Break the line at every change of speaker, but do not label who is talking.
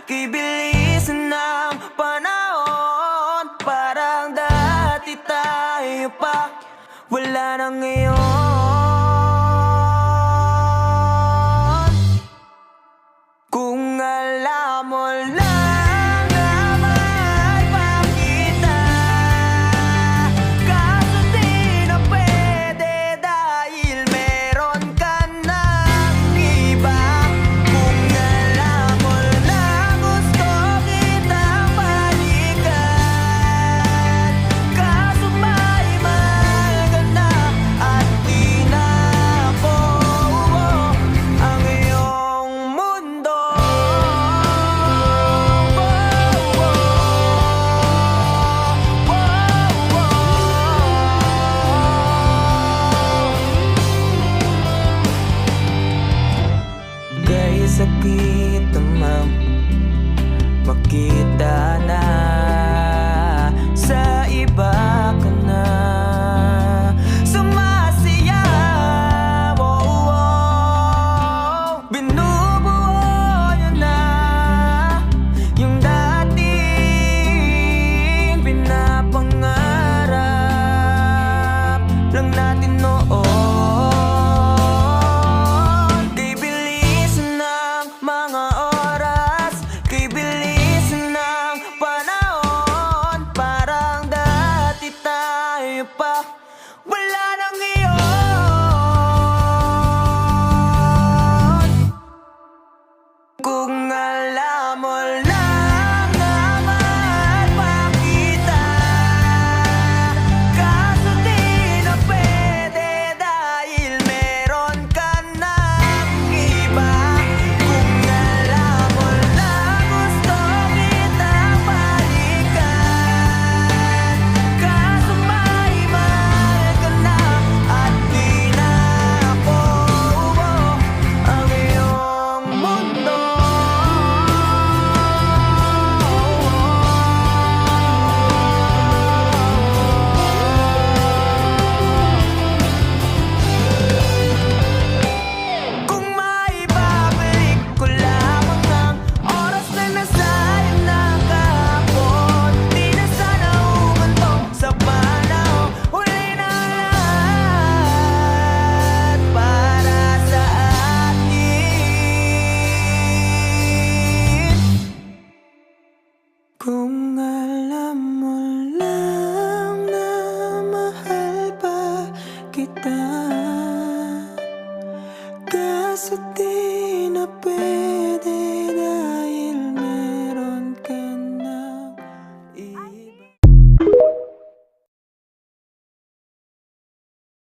Kay bilis ng panahon, parang dati tayo pa, wala na ngayon. Kung alam mo lang na mahal pa kita, kaso di na pwede dahil meron ka ng iba. Kung alam mo lang gusto kitang balikan, kaso may mahal ka na at di na ako ang iyong mundo. Kay sakit naman makita na sa iba ka na sumasayaw. Binubuo niya na yung dating pinapangarap lang natin noon. Kay bilis ng mga oras, kay bilis ng panahon, parang dati tayo pa, wala na ngayon. Kung alam mo lang na mahal pa kita, kaso di na pwede dahil meron ka ng iba. Kung alam mo lang gusto kitang balikan, kaso may mahal ka na at di na ako ang iyong mundo. Kung maibabalik ko lamang ang oras na nasayang ng kahapon, di na sana humantong sa panahon. Huli na lahat para sa atin. Kung alam mo lang na mahal pa kita, kaso di